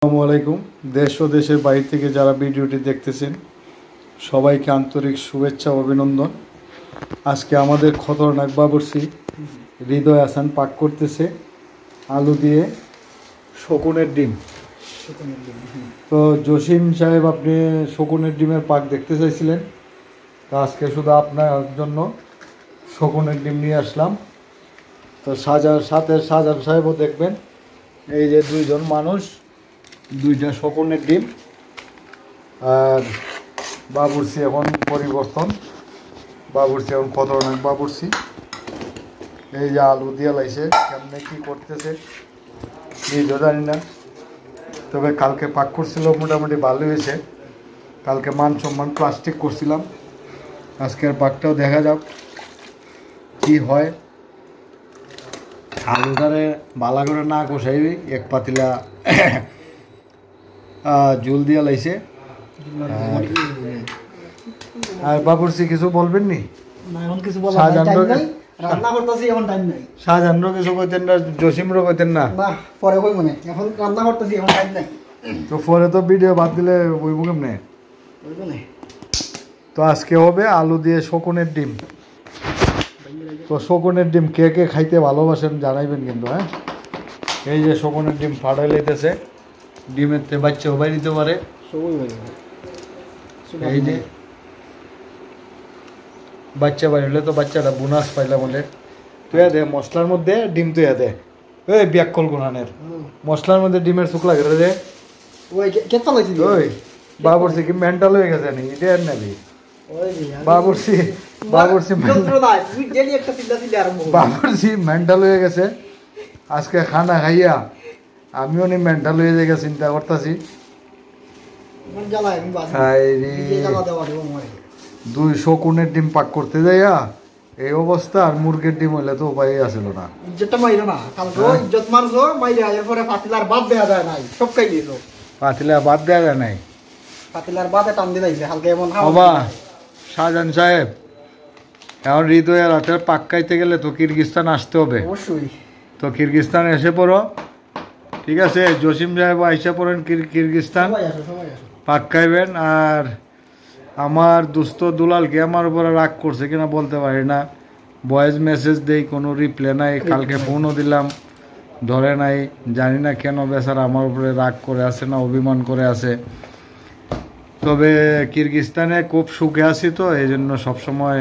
আসসালামু আলাইকুম। দেশ ও দেশের বাইরে থেকে যারা ভিডিওটি দেখতেছেন সবাইকে আন্তরিক শুভেচ্ছা ও অভিনন্দন। আজকে আমাদের খতরনাক বাবুর্চি হৃদয় হাসান পাক করতেছে আলু দিয়ে শকুনের ডিম। তো জসিম সাহেব, আপনি শকুনের ডিমের পাক দেখতে চাইছিলেন, তো আজকে শুধু আপনার জন্য শকুনের ডিম নিয়ে আসলাম। তো শাহজাহান সাহেবও দেখবেন। এই যে দুইজন মানুষ, দুইটা শকুনের ডিম, আর বাবুর্চি এখন পরিবর্তন। বাবুর্চি এখন খতরনাক বাবুর্চি। এই যে আলু দিয়ে লাইছে, কেমনে কি করতেছে নিজেও জানি না, তবে কালকে পাক করছিল মোটামুটি ভালো হয়েছে। কালকে মান সম্মান প্লাস্টিক করছিলাম, আজকের পাকটাও দেখা যাক কি হয়। আলুটারে বালা করে না কষাই এক পাতিলা জল দিয়া লাইছে। আর বাবুর্চি কিছু বলবেন নি? শাহজাহানরও কিছু কইতেন না, জসিমরও কইতেন না? তো পরে তো ভিডিও বাদ দিলে বইব কেমনে? তো আজকে হবে আলু দিয়ে শকুনের ডিম। তো শকুনের ডিম কে কে খাইতে ভালোবাসেন জানাইবেন কিন্তু। হ্যাঁ, এই যে শকুনের ডিম ফাটাই লাইতেছে, ডিমের তে বাচ্চা উবাই দিতে পারে। এই যে বাচ্চা বাড়িলে তো বাচ্চাটা বোনাস পাইলাম বলে তুই দে মশলার মধ্যে ডিম তুই দে। ওই ব্যাকল গুনানের মশলার মধ্যে ডিমের শুকলা করে দে। ওই বাবুর্চি কি মেন্টাল হয়ে গেছে নি? এটা আর নেবি বাবুর্চি মেন্টাল হয়ে গেছে আজকে খানা খাইয়া। আমিও নি মেন্টাল হয়ে যাই চিন্তা করতেছি। দুই শকুনের ডিম পাক করতে যাইয়া এই অবস্থা, আর মুরগির ডিম হইলে তো উপায় আসিল না। পাতিলা বাদ দেওয়া যায় নাই। শাহজাহান সাহেব, এখন হৃদয় রাতের পাক খাইতে গেলে তো কিরগিস্তান আসতে হবে। তো কিরগিস্তান এসে পড়ো, ঠিক আছে? জসিম সাহেব আইসা পড়েন কিরগিস্তান, পাক খাইবেন। আর আমার দোস্ত দুলালকে আমার উপরে রাগ করছে কিনা বলতে পারি না, ভয়েস মেসেজ দেই কোনো রিপ্লাই নাই, কালকে ফোনও দিলাম ধরে নাই, জানি না কেন বেচারা আমার উপরে রাগ করে আছে না অভিমান করে আছে। তবে কিরগিস্তানে খুব সুখে আছি, তো এই জন্য সবসময়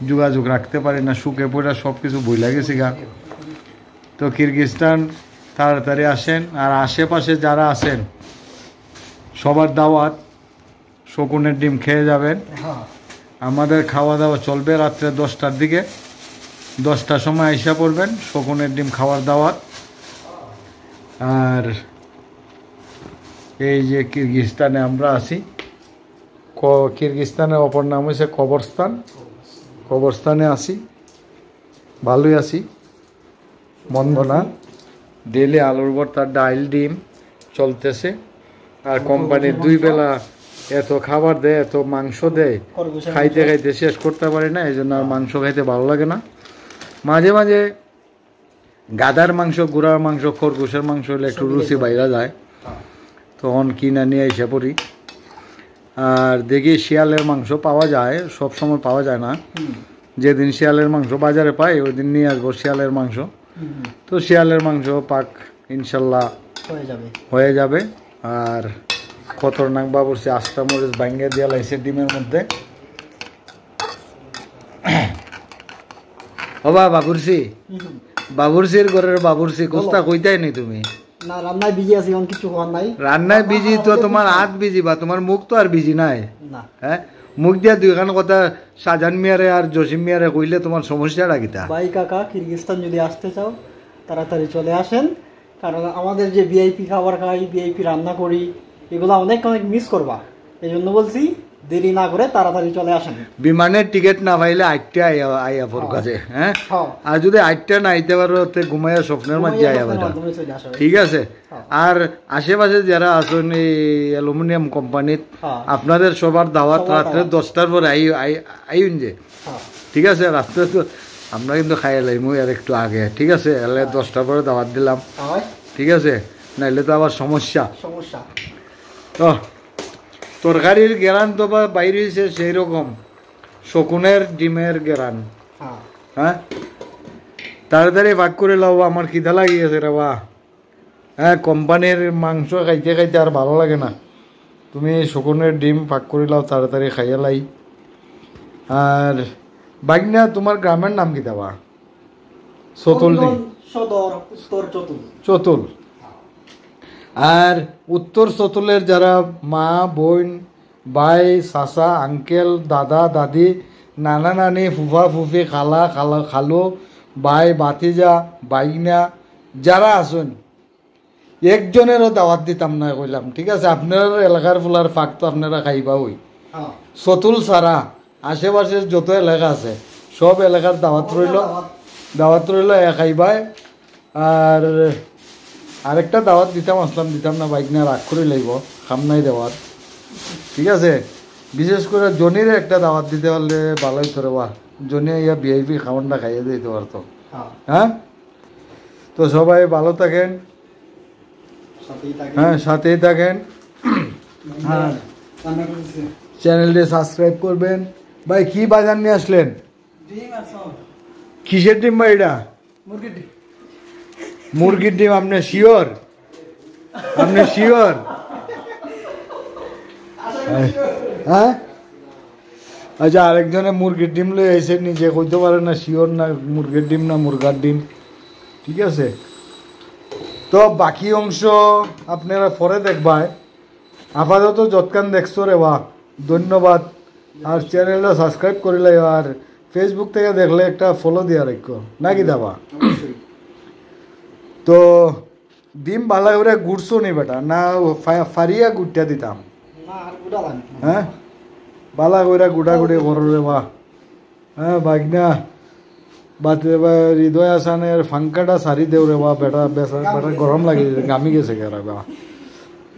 যোগাযোগ রাখতে পারি না, সুখে পড়ে সব কিছু ভুলে গেছি গা। তো কিরগিস্তান তাড়াতাড়ি আসেন, আর আশেপাশে যারা আছেন সবার দাওয়াত, শকুনের ডিম খেয়ে যাবেন। আমাদের খাওয়া দাওয়া চলবে রাত্রে 10টার দিকে, 10টার সময় আইসা পড়বেন, শকুনের ডিম খাওয়ার দাওয়াত। আর এই যে কিরগিস্তানে আমরা আছি, কিরগিস্তানের অপর নাম হয়েছে কবরস্তান। কবরস্তানে আছি, ভালোই আছি, মন্দ না। ডেলি আলুর ভর্তা, ডাইল, ডিম চলতেছে। আর কোম্পানির 2 বেলা এত খাবার দেয়, এত মাংস দেয়, খাইতে খাইতে শেষ করতে পারি না, এই জন্য আর মাংস খাইতে ভালো লাগে না। মাঝে মাঝে গাধার মাংস, গুড়ার মাংস, খরগোশের মাংস হলে একটু রুচি বাইরা যায়, তখন কিনা নিয়ে এসে পড়ি। আর দেখি শিয়ালের মাংস পাওয়া যায়, সব সময় পাওয়া যায় না। যেদিন শিয়ালের মাংস বাজারে পাই ওই দিন নিয়ে আসবো শিয়ালের মাংস। তো শিয়ালের মাংস পাক ইনশাল্লাহ হয়ে যাবে। আর খতরনাক বাবুর্চি আস্তা মরিচ ভাঙ্গে দিয়ে লাইছে ডিমের মধ্যে। বাবা বাবুর্চি, বাবুর্চির ঘরের বাবুর্চি কোস্তা কইতাই নি তুমি? না, রান্নায় বিজি আছি, এখন কিছু হওয়ার নাই। রান্নায় বিজি তো তোমার হাত বিজি, বা তোমার মুখ তো আর বিজি নাই। হ্যাঁ, মুখ দিয়া দুইখান কথা শাহজাহান মিয়ারে আর জসিম মিয়ারে কইলে তোমার সমস্যাটা কিতা? ভাই কাকা, কিরগিস্তান যদি আসতে চাও তাড়াতাড়ি চলে আসেন, কারণ আমাদের যে ভিআইপি খাবার খাই, ভিআইপি রান্না করি, এগুলো অনেক অনেক মিস করবা। এই জন্য বলছি দেরি না করে তাড়াতাড়ি চলে আসেন। বিমানের টিকিট না পাইলে 8টা আইয়া পর কাছে। হ্যাঁ, আর যদি 8টা না আইতে পারো তে ঘুমাইয়া স্বপ্নের মাঝে আইয়া বেটা, ঠিক আছে? আর আশেপাশে যারা আছেন এই অ্যালুমিনিয়াম কোম্পানিত, আপনাদের সবার দাওয়াত রাত্রে 10টার পরে আইন যে, ঠিক আছে? রাত্রে তো আমরা কিন্তু খাইয়া লাইমু আর একটু আগে, ঠিক আছে? 10টার পরে দাওয়াত দিলাম, ঠিক আছে? নাইলে তো আবার সমস্যা। সমস্যা তো তরকারির গেরান তো বা বাইরে হয়েছে সেই রকম শকুনের ডিমের গেরান। হ্যাঁ হ্যাঁ তাড়াতাড়ি ভাগ করে লাও, আমার খিদা লাগিয়েছে রে বা। হ্যাঁ কোম্পানির মাংস খাইতে খাইতে আর ভালো লাগে না, তুমি শকুনের ডিম ভাগ করে লাও তাড়াতাড়ি খাইয়া লাই। আর বাগনা তোমার গ্রামের নাম কি দেওয়া? চতুল সদর উত্তর চতুল। চতুল। আর উত্তর চতুলের যারা মা বোন ভাই চাচা আঙ্কেল দাদা দাদি নানা নানি ফুফা ফুফি খালা খালা খালো ভাই বাতিজা বাইগনা যারা আছেন একজনেরও দাওয়াত দিতাম না কইলাম, ঠিক আছে? আপনার এলাকার ফুলার ফাঁক তো আপনারা খাইবা ওই চতুল ছাড়া আশেপাশের যত এলাকা আছে সব এলাকার দাওয়াত রইল খাইবাই। আর আরেকটা দাওয়াত দিতাম আসলাম দিতাম না, বাইক না রাগ করে লাগব খাম নাই দেওয়ার, ঠিক আছে? বিশেষ করে জনির একটা দাওয়াত দিতে পারলে ভালোই করে বা জনি ইয়া ভিআইপি খাবারটা খাইয়ে দিতে পারতো। হ্যাঁ তো সবাই ভালো থাকেন, হ্যাঁ সাথেই থাকেন, হ্যাঁ চ্যানেলটি সাবস্ক্রাইব করবেন। ভাই কি বাজার নিয়ে আসলেন? কিসের ডিম ভাই এটা? মুরগির ডিম। আপনি শিওর? আপনি শিওর? হ্যাঁ আচ্ছা, আরেকজনে মুরগির ডিম লই এসে নিজে কইতে পারে না শিওর না মুরগির ডিম না মুরগার ডিম, ঠিক আছে? তো বাকি অংশ আপনারা পরে দেখবাই। আপাতত যৎকান দেখছো রে বা ধন্যবাদ। আর চ্যানেলটা সাবস্ক্রাইব করিলে, আর ফেসবুক থেকে দেখলে একটা ফলো দিয়া রাখো নাকি দাবা। তো ডিম ভালো করে গুড়ছো নি বেটা না ফারিয়া গুড়টা দিতাম? হ্যাঁ ভালো করে গুড়াগুড়ি করো রে বা। হ্যাঁ বাগনা বাতে হৃদয় আসানের ফাঙ্কাটা সারি দেও রে বা বেটা, বেটা গরম লাগে গামি গেছে কেরা বা।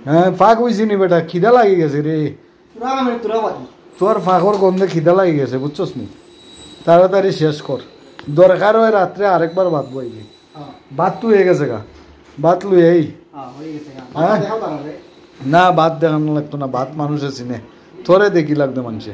হ্যাঁ ফাঁক হয়েছি নি বেটা, খিদা লাগি গেছে রে তোর ফাঁকর গন্ধে খিদা লাগি গেছে বুঝছস নি? তাড়াতাড়ি শেষ কর, দরকার হয় রাত্রে আরেকবার ভাত বইবি। ভাত তো হয়ে গেছে গা, ভাত লুই এই। হ্যাঁ না ভাত দেখানো লাগতো না, ভাত মানুষে চিনে, তোরে দেখি লাগতো মানুষে।